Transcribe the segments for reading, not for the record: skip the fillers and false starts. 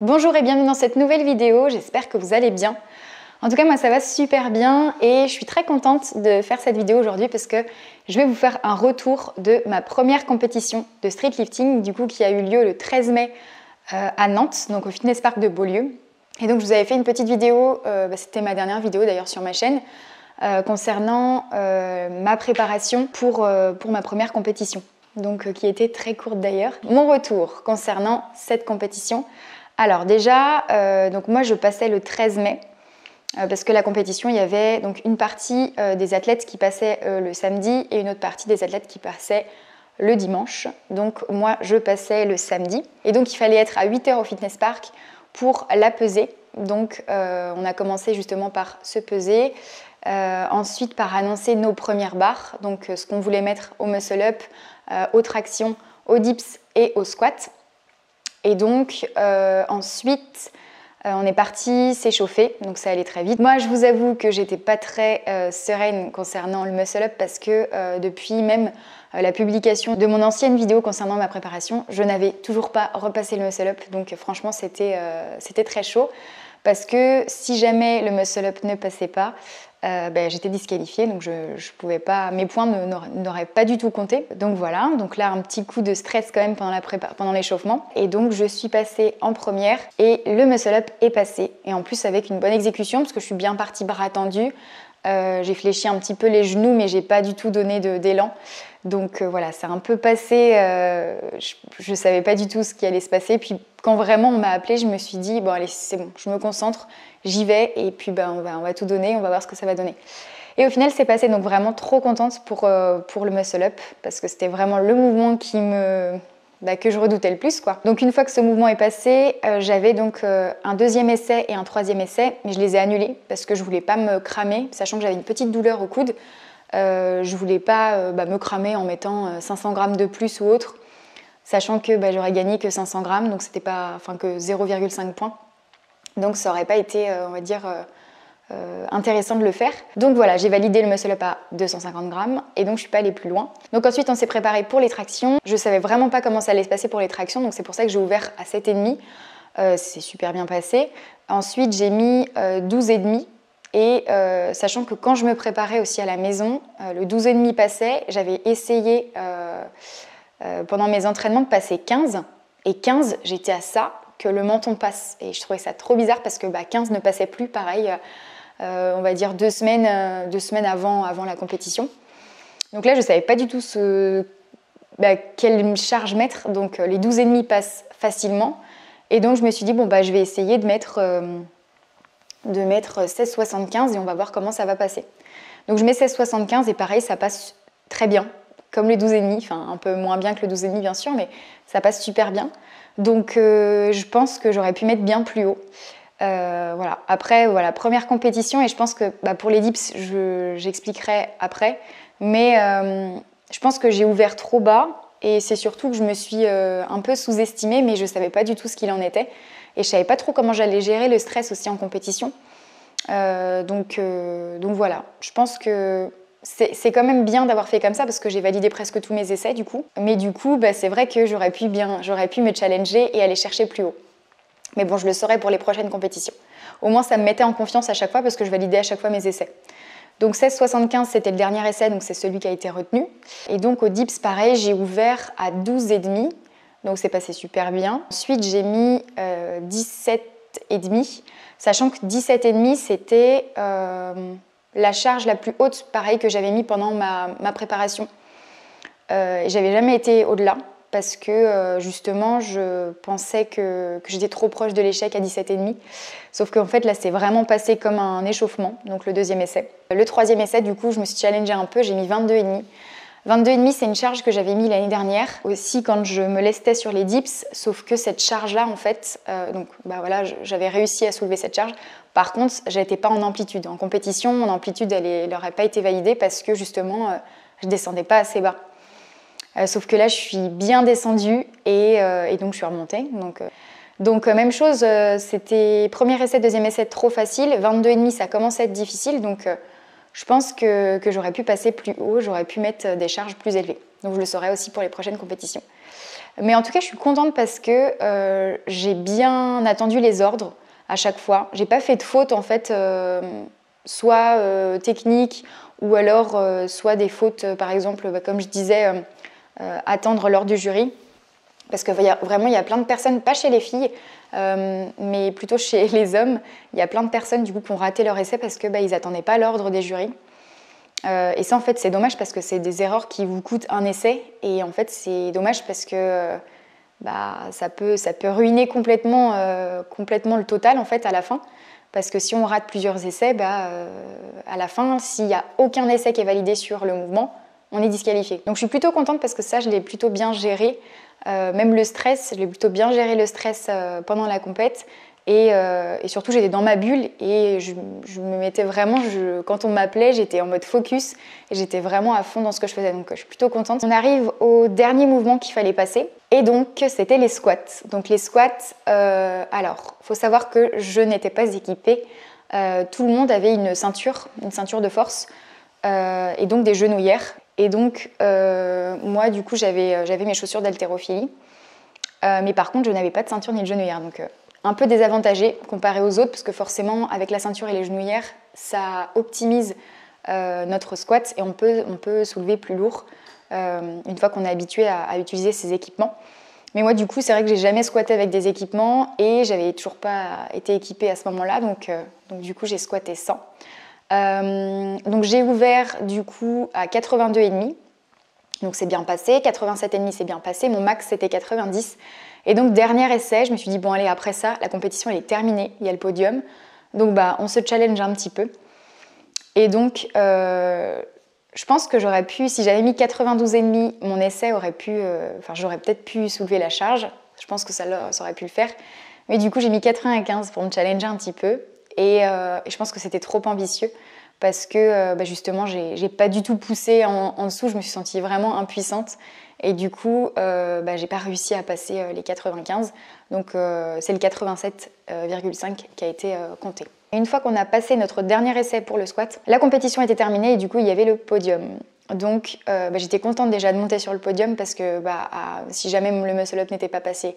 Bonjour et bienvenue dans cette nouvelle vidéo, j'espère que vous allez bien. En tout cas moi ça va super bien et je suis très contente de faire cette vidéo aujourd'hui parce que je vais vous faire un retour de ma première compétition de street lifting du coup qui a eu lieu le 13 mai à Nantes, donc au Fitness Park de Beaulieu. Et donc je vous avais fait une petite vidéo, c'était ma dernière vidéo d'ailleurs sur ma chaîne, concernant ma préparation pour ma première compétition, donc qui était très courte d'ailleurs. Mon retour concernant cette compétition. Alors déjà, donc moi je passais le 13 mai parce que la compétition, il y avait donc une partie des athlètes qui passaient le samedi et une autre partie des athlètes qui passaient le dimanche. Donc moi je passais le samedi et donc il fallait être à 8 h au Fitness Park pour la peser. Donc on a commencé justement par se peser, ensuite par annoncer nos premières barres, donc ce qu'on voulait mettre au muscle up, aux tractions, aux dips et aux squats. Et donc ensuite on est parti s'échauffer, donc ça allait très vite. Moi je vous avoue que j'étais pas très sereine concernant le muscle up parce que depuis même la publication de mon ancienne vidéo concernant ma préparation, je n'avais toujours pas repassé le muscle up, donc franchement c'était très chaud parce que si jamais le muscle up ne passait pas, j'étais disqualifiée, donc je pouvais pas, mes points n'auraient pas du tout compté. Donc voilà, donc là un petit coup de stress quand même pendant l'échauffement. Et donc je suis passée en première et le muscle up est passé. Et en plus avec une bonne exécution parce que je suis bien partie bras tendus. J'ai fléchi un petit peu les genoux mais j'ai pas du tout donné d'élan. Donc voilà, ça a un peu passé, je savais pas du tout ce qui allait se passer. Puis quand vraiment on m'a appelée, je me suis dit bon allez c'est bon, je me concentre, j'y vais et puis on va tout donner, on va voir ce que ça va donner. Et au final c'est passé, donc vraiment trop contente pour le muscle up parce que c'était vraiment le mouvement que je redoutais le plus quoi. Donc une fois que ce mouvement est passé, j'avais donc un deuxième essai et un troisième essai, mais je les ai annulés parce que je voulais pas me cramer, sachant que j'avais une petite douleur au coude. Je voulais pas me cramer en mettant 500 grammes de plus ou autre, sachant que j'aurais gagné que 500 grammes, donc c'était pas, que 0,5 points. Donc ça aurait pas été, on va dire, intéressant de le faire. Donc voilà, j'ai validé le muscle up à 250 grammes et donc je suis pas allée plus loin. Donc ensuite on s'est préparé pour les tractions. Je savais vraiment pas comment ça allait se passer pour les tractions, donc c'est pour ça que j'ai ouvert à 7,5. C'est super bien passé. Ensuite j'ai mis 12,5. Et sachant que quand je me préparais aussi à la maison, le 12,5 passait, j'avais essayé pendant mes entraînements de passer 15. Et 15, j'étais à ça que le menton passe. Et je trouvais ça trop bizarre parce que 15 ne passait plus, pareil, on va dire 2 semaines avant la compétition. Donc là, je ne savais pas du tout quelle charge mettre. Donc les 12,5 passent facilement. Et donc je me suis dit, je vais essayer de mettre 16,75 et on va voir comment ça va passer. Donc je mets 16,75 et pareil, ça passe très bien, comme le 12,5, un peu moins bien que le 12,5 bien sûr, mais ça passe super bien. Donc je pense que j'aurais pu mettre bien plus haut. Voilà. Après, voilà, première compétition et je pense que pour les dips, j'expliquerai après. Mais je pense que j'ai ouvert trop bas et c'est surtout que je me suis un peu sous-estimée, mais je ne savais pas du tout ce qu'il en était. Et je ne savais pas trop comment j'allais gérer le stress aussi en compétition. Donc voilà, je pense que c'est quand même bien d'avoir fait comme ça parce que j'ai validé presque tous mes essais du coup. Mais du coup, c'est vrai que j'aurais pu me challenger et aller chercher plus haut. Mais bon, je le saurai pour les prochaines compétitions. Au moins, ça me mettait en confiance à chaque fois parce que je validais à chaque fois mes essais. Donc 16,75, c'était le dernier essai, donc c'est celui qui a été retenu. Et donc au dips, pareil, j'ai ouvert à 12,5. Donc c'est passé super bien. Ensuite, j'ai mis 17,5, sachant que 17,5, c'était la charge la plus haute, pareil, que j'avais mis pendant ma préparation. J'avais jamais été au-delà, parce que justement, je pensais que j'étais trop proche de l'échec à 17,5. Sauf qu'en fait, là, c'est vraiment passé comme un échauffement, donc le deuxième essai. Le troisième essai, du coup, je me suis challengée un peu, j'ai mis 22,5. 22,5, c'est une charge que j'avais mis l'année dernière, aussi quand je me lestais sur les dips, sauf que cette charge-là, en fait, j'avais réussi à soulever cette charge. Par contre, je n'étais pas en amplitude. En compétition, mon amplitude, elle n'aurait pas été validée parce que justement, je ne descendais pas assez bas. Sauf que là, je suis bien descendue et donc je suis remontée. Donc même chose, c'était premier essai, deuxième essai trop facile. 22,5, ça commence à être difficile, donc je pense que j'aurais pu passer plus haut, j'aurais pu mettre des charges plus élevées. Donc je le saurai aussi pour les prochaines compétitions. Mais en tout cas, je suis contente parce que j'ai bien attendu les ordres à chaque fois. J'ai pas fait de faute en fait, soit techniques ou alors soit des fautes, par exemple, comme je disais, attendre l'ordre du jury. Parce que vraiment, il y a plein de personnes, pas chez les filles, mais plutôt chez les hommes, il y a plein de personnes du coup qui ont raté leur essai parce que ils n'attendaient pas l'ordre des jurys. Et ça, en fait, c'est dommage parce que c'est des erreurs qui vous coûtent un essai. Et en fait, c'est dommage parce que ça peut ruiner complètement le total en fait à la fin. Parce que si on rate plusieurs essais, à la fin, s'il n'y a aucun essai qui est validé sur le mouvement, on est disqualifié. Donc je suis plutôt contente parce que ça, je l'ai plutôt bien géré. Même le stress, je l'ai plutôt bien géré le stress pendant la compète. Et surtout, j'étais dans ma bulle et je me mettais vraiment, quand on m'appelait, j'étais en mode focus et j'étais vraiment à fond dans ce que je faisais. Donc je suis plutôt contente. On arrive au dernier mouvement qu'il fallait passer et donc c'était les squats. Donc les squats, alors, il faut savoir que je n'étais pas équipée. Tout le monde avait une ceinture de force et donc des genouillères. Et donc moi, du coup, j'avais mes chaussures d'haltérophilie. Mais par contre, je n'avais pas de ceinture ni de genouillère. Donc un peu désavantagé comparé aux autres parce que forcément avec la ceinture et les genouillères ça optimise notre squat et on peut soulever plus lourd une fois qu'on est habitué à utiliser ces équipements. Mais moi du coup c'est vrai que j'ai jamais squatté avec des équipements et j'avais toujours pas été équipée à ce moment-là donc du coup j'ai squatté sans. Donc j'ai ouvert du coup à 82,5. Donc c'est bien passé, 87,5 c'est bien passé, mon max c'était 90. Et donc dernier essai, je me suis dit bon allez après ça, la compétition elle est terminée, il y a le podium. Donc on se challenge un petit peu. Et donc je pense que j'aurais pu, si j'avais mis 92,5, mon essai aurait pu, j'aurais peut-être pu soulever la charge. Je pense que ça aurait pu le faire. Mais du coup j'ai mis 95 pour me challenger un petit peu. Et je pense que c'était trop ambitieux. Parce que justement, j'ai pas du tout poussé en dessous, je me suis sentie vraiment impuissante. Et du coup, j'ai pas réussi à passer les 95. Donc c'est le 87,5 qui a été compté. Et une fois qu'on a passé notre dernier essai pour le squat, la compétition était terminée et du coup, il y avait le podium. Donc j'étais contente déjà de monter sur le podium parce que si jamais le muscle up n'était pas passé,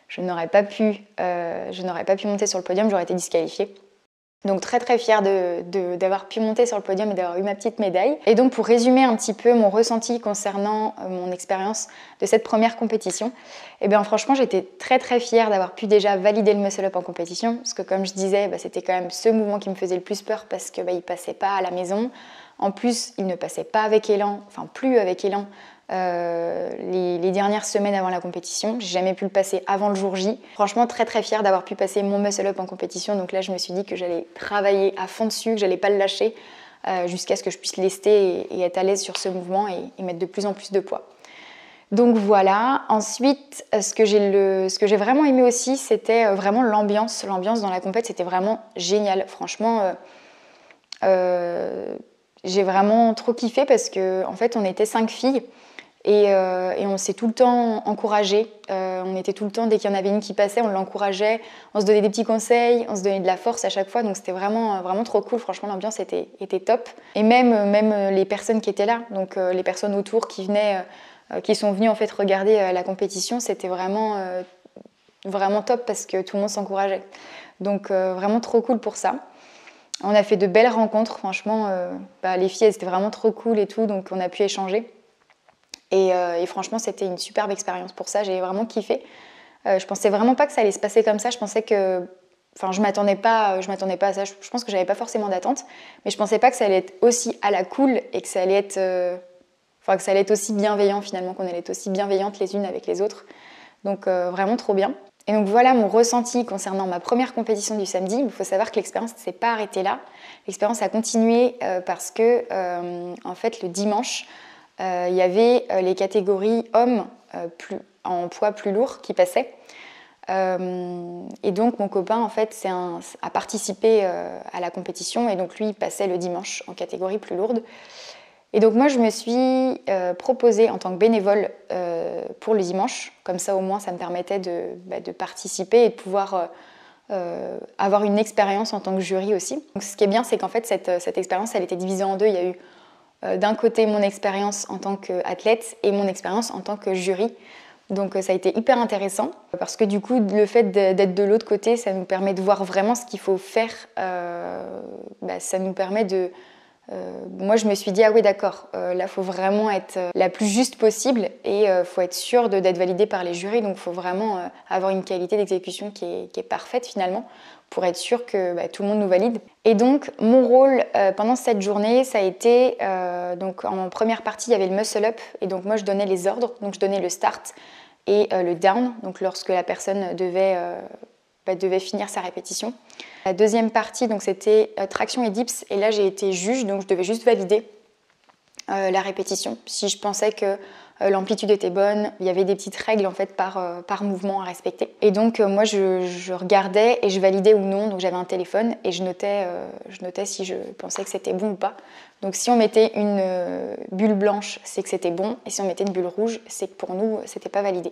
je n'aurais pas pu monter sur le podium, j'aurais été disqualifiée. Donc très très fière d'avoir pu monter sur le podium et d'avoir eu ma petite médaille. Et donc pour résumer un petit peu mon ressenti concernant mon expérience de cette première compétition, franchement j'étais très très fière d'avoir pu déjà valider le muscle up en compétition parce que comme je disais, c'était quand même ce mouvement qui me faisait le plus peur parce que il passait pas à la maison. En plus, il ne passait pas avec élan, plus avec élan les dernières semaines avant la compétition. J'ai jamais pu le passer avant le jour J. Franchement, très très fière d'avoir pu passer mon muscle up en compétition. Donc là, je me suis dit que j'allais travailler à fond dessus, que j'allais pas le lâcher jusqu'à ce que je puisse lester et être à l'aise sur ce mouvement et mettre de plus en plus de poids. Donc voilà. Ensuite, ce que j'ai vraiment aimé aussi, c'était vraiment l'ambiance. L'ambiance dans la compète, c'était vraiment génial. Franchement, j'ai vraiment trop kiffé parce que en fait, on était 5 filles. Et on s'est tout le temps encouragé. On était tout le temps, dès qu'il y en avait une qui passait, on l'encourageait. On se donnait des petits conseils, on se donnait de la force à chaque fois. Donc c'était vraiment, vraiment trop cool. Franchement, l'ambiance était top. Et même les personnes qui étaient là, donc les personnes autour qui sont venues en fait regarder la compétition, c'était vraiment, vraiment top parce que tout le monde s'encourageait. Donc vraiment trop cool pour ça. On a fait de belles rencontres. Franchement, les filles, elles étaient vraiment trop cool et tout. Donc on a pu échanger. Et franchement, c'était une superbe expérience. Pour ça, j'ai vraiment kiffé. Je pensais vraiment pas que ça allait se passer comme ça. Je pensais que... je m'attendais pas à ça. Je pense que j'avais pas forcément d'attente. Mais je pensais pas que ça allait être aussi à la cool et que ça allait être... que ça allait être aussi bienveillant finalement, qu'on allait être aussi bienveillantes les unes avec les autres. Donc vraiment trop bien. Et donc voilà mon ressenti concernant ma première compétition du samedi. Il faut savoir que l'expérience ne s'est pas arrêtée là. L'expérience a continué parce que, en fait, le dimanche... il y avait les catégories hommes en poids plus lourd qui passaient. Et donc mon copain en fait a participé à la compétition et donc lui il passait le dimanche en catégorie plus lourde. Et donc moi je me suis proposée en tant que bénévole pour le dimanche. Comme ça au moins ça me permettait de participer et de pouvoir avoir une expérience en tant que jury aussi. Donc ce qui est bien c'est qu'en fait cette expérience elle était divisée en deux. Il y a eu d'un côté mon expérience en tant qu'athlète et mon expérience en tant que jury Donc ça a été hyper intéressant parce que du coup le fait d'être de l'autre côté, ça nous permet de voir vraiment ce qu'il faut faire. Ça nous permet de... moi je me suis dit ah oui d'accord, là il faut vraiment être la plus juste possible et faut être sûr d'être validé par les jurys, donc il faut vraiment avoir une qualité d'exécution qui est parfaite finalement pour être sûr que tout le monde nous valide. Et donc mon rôle pendant cette journée, ça a été, donc en première partie il y avait le muscle up et donc moi je donnais les ordres, donc je donnais le start et le down, donc lorsque la personne devait finir sa répétition. La deuxième partie, donc c'était traction et dips, et là j'ai été juge, donc je devais juste valider la répétition. Si je pensais que l'amplitude était bonne, il y avait des petites règles en fait par mouvement à respecter. Et donc moi je regardais et je validais ou non, donc j'avais un téléphone et je notais si je pensais que c'était bon ou pas. Donc si on mettait une bulle blanche, c'est que c'était bon, et si on mettait une bulle rouge, c'est que pour nous, c'était pas validé.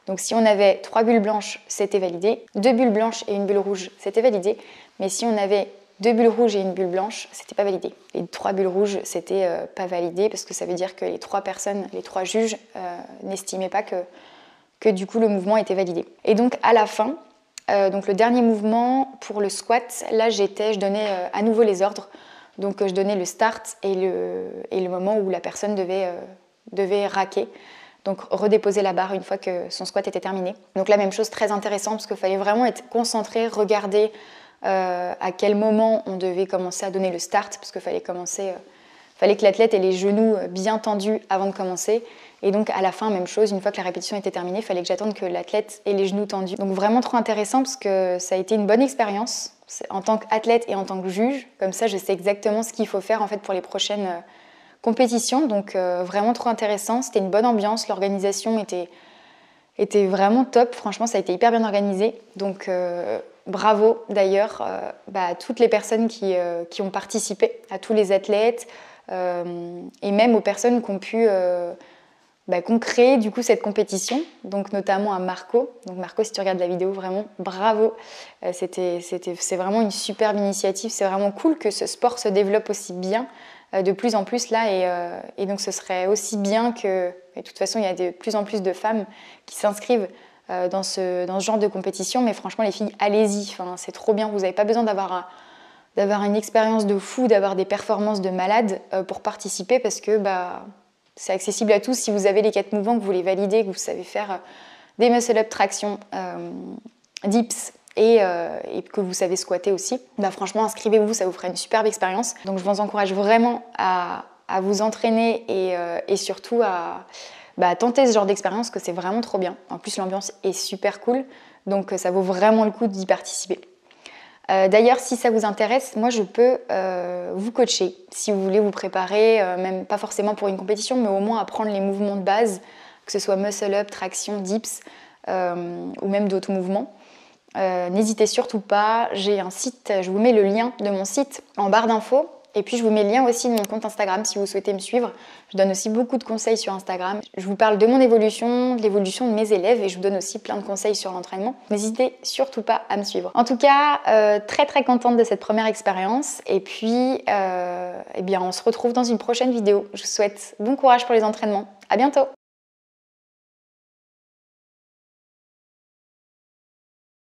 Donc si on avait 3 bulles blanches, c'était validé. 2 bulles blanches et une bulle rouge, c'était validé. Mais si on avait 2 bulles rouges et une bulle blanche, c'était pas validé. Et 3 bulles rouges, c'était pas validé parce que ça veut dire que les 3 personnes, les 3 juges, n'estimaient pas que du coup le mouvement était validé. Et donc à la fin, donc le dernier mouvement pour le squat, là je donnais à nouveau les ordres. Donc je donnais le start et le moment où la personne devait raquer. Donc redéposer la barre une fois que son squat était terminé. Donc la même chose, très intéressant parce qu'il fallait vraiment être concentré, regarder à quel moment on devait commencer à donner le start parce qu'il fallait que l'athlète ait les genoux bien tendus avant de commencer. Et donc à la fin, même chose, une fois que la répétition était terminée, il fallait que j'attende que l'athlète ait les genoux tendus. Donc vraiment trop intéressant parce que ça a été une bonne expérience en tant qu'athlète et en tant que juge. Comme ça, je sais exactement ce qu'il faut faire en fait pour les prochaines compétition, donc vraiment trop intéressant. C'était une bonne ambiance, l'organisation était vraiment top. Franchement, ça a été hyper bien organisé. Donc bravo d'ailleurs à toutes les personnes qui ont participé, à tous les athlètes et même aux personnes qui ont créé du coup cette compétition. Donc notamment à Marco. Donc Marco, si tu regardes la vidéo, vraiment bravo. C'est vraiment une superbe initiative. C'est vraiment cool que ce sport se développe aussi bien. De plus en plus là et donc ce serait aussi bien que, et de toute façon il y a de plus en plus de femmes qui s'inscrivent dans ce genre de compétition, mais franchement les filles allez-y, enfin, c'est trop bien, vous n'avez pas besoin d'avoir une expérience de fou, d'avoir des performances de malade pour participer parce que c'est accessible à tous si vous avez les 4 mouvements, que vous les validez, que vous savez faire des muscle-up, traction, dips, et que vous savez squatter aussi, franchement inscrivez-vous, ça vous fera une superbe expérience. Donc je vous encourage vraiment à vous entraîner et surtout à tenter ce genre d'expérience, que c'est vraiment trop bien. En plus l'ambiance est super cool, donc ça vaut vraiment le coup d'y participer. D'ailleurs si ça vous intéresse, moi je peux vous coacher si vous voulez vous préparer, même pas forcément pour une compétition, mais au moins apprendre les mouvements de base, que ce soit muscle up, traction, dips ou même d'autres mouvements. N'hésitez surtout pas, j'ai un site, je vous mets le lien de mon site en barre d'infos et puis je vous mets le lien aussi de mon compte Instagram si vous souhaitez me suivre. Je donne aussi beaucoup de conseils sur Instagram. Je vous parle de mon évolution, de l'évolution de mes élèves et je vous donne aussi plein de conseils sur l'entraînement. N'hésitez surtout pas à me suivre. En tout cas, très très contente de cette première expérience et puis on se retrouve dans une prochaine vidéo. Je vous souhaite bon courage pour les entraînements. À bientôt!